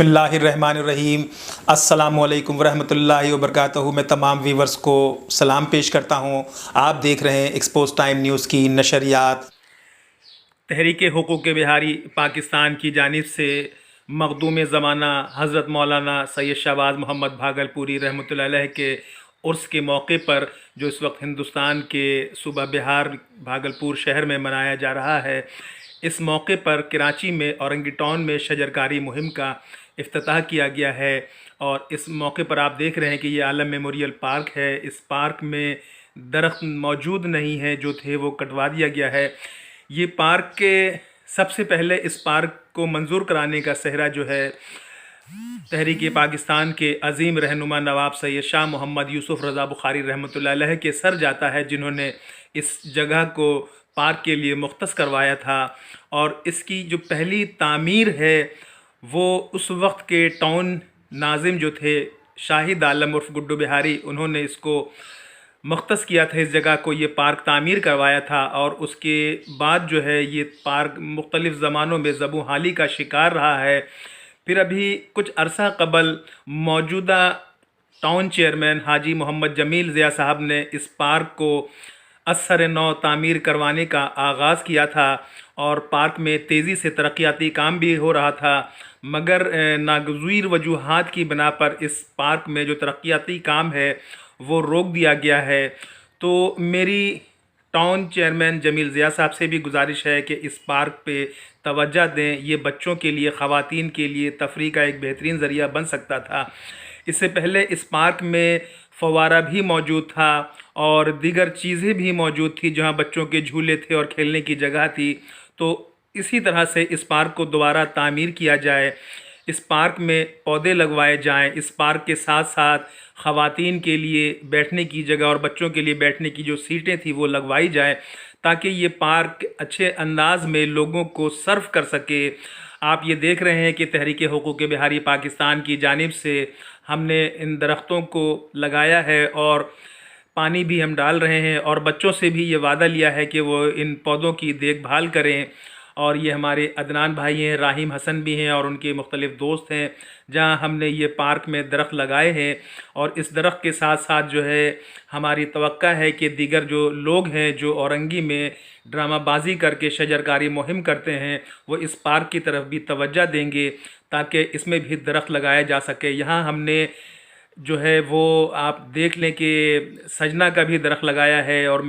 बिस्मिल्लाहिर्रहमानिर्रहीम। अस्सलामुअलैकुम वरहमतुल्लाहि वबरकातुहू। मैं तमाम व्यूवर्स को सलाम पेश करता हूँ। आप देख रहे हैं एक्सपोज टाइम न्यूज़ की नशरियात। तहरीक हुकूक़ बिहारी पाकिस्तान की जानिब से मखदूम ज़माना हज़रत मौलाना सैयद शहबाज मोहम्मद भागलपुरी रहमतुल्लाह अलैह के उर्स के मौके पर, जो इस वक्त हिंदुस्तान के सूबा बिहार भागलपुर शहर में मनाया जा रहा है, इस मौके पर कराची में औरंगी टाउन में शजरकारी मुहिम का इफ्तिताह किया गया है। और इस मौके पर आप देख रहे हैं कि ये आलम मेमोरियल पार्क है। इस पार्क में दरख्त मौजूद नहीं है, जो थे वो कटवा दिया गया है। ये पार्क के सबसे पहले इस पार्क को मंजूर कराने का सेहरा जो है तहरीक पाकिस्तान के अजीम रहनुमा नवाब सैयद शाह मोहम्मद यूसुफ रज़ा बुखारी रहमतुल्लाह अलैह के सर जाता है, जिन्होंने इस जगह को पार्क के लिए मुख्तस करवाया था। और इसकी जो पहली तामीर है वो उस वक्त के टाउन नाजिम जो थे शाहिद आलम उर्फ गुड्डू बिहारी, उन्होंने इसको मुख्तस किया था, इस जगह को ये पार्क तामीर करवाया था। और उसके बाद जो है ये पार्क मुख्तलिफ़ ज़मानों में ज़बू हाली का शिकार रहा है। फिर अभी कुछ अरसा कबल मौजूदा टाउन चेयरमैन हाजी मोहम्मद जमील ज़िया साहब ने इस पार्क को असर नौ तामीर करवाने का आगाज़ किया था। और पार्क में तेज़ी से तरक्याती काम भी हो रहा था, मगर नागज़ीर वजूहात की बिना पर इस पार्क में जो तरक्याती काम है वो रोक दिया गया है। तो मेरी टाउन चेयरमैन जमील ज़िया साहब से भी गुजारिश है कि इस पार्क पे तवज्जो दें। ये बच्चों के लिए, ख़वातीन के लिए तफरीह का एक बेहतरीन ज़रिया बन सकता था। इससे पहले इस पार्क में फव्वारा भी मौजूद था और दीगर चीज़ें भी मौजूद थी, जहाँ बच्चों के झूले थे और खेलने की जगह थी। तो इसी तरह से इस पार्क को दोबारा तामीर किया जाए, इस पार्क में पौधे लगवाए जाएं। इस पार्क के साथ साथ ख़वातीन के लिए बैठने की जगह और बच्चों के लिए बैठने की जो सीटें थी वो लगवाई जाए, ताकि ये पार्क अच्छे अंदाज में लोगों को सर्व कर सके। आप ये देख रहे हैं कि तहरीक हुकूक़ बिहारी पाकिस्तान की जानिब से हमने इन दरख्तों को लगाया है और पानी भी हम डाल रहे हैं, और बच्चों से भी ये वादा लिया है कि वो इन पौधों की देखभाल करें। और ये हमारे अदनान भाई हैं, राहिम हसन भी हैं और उनके मुख्तलिफ़ दोस्त हैं, जहां हमने ये पार्क में दरख्त लगाए हैं। और इस दरख्त के साथ साथ जो है हमारी तवक्का है कि दीगर जो लोग हैं जो औरंगी में ड्रामाबाजी करके शजरकारी मुहिम करते हैं, वो इस पार्क की तरफ भी तवज्जो देंगे, ताकि इसमें भी दरख्त लगाया जा सके। यहाँ हमने जो है वो आप देख लें कि सजना का भी दरख्त लगाया है और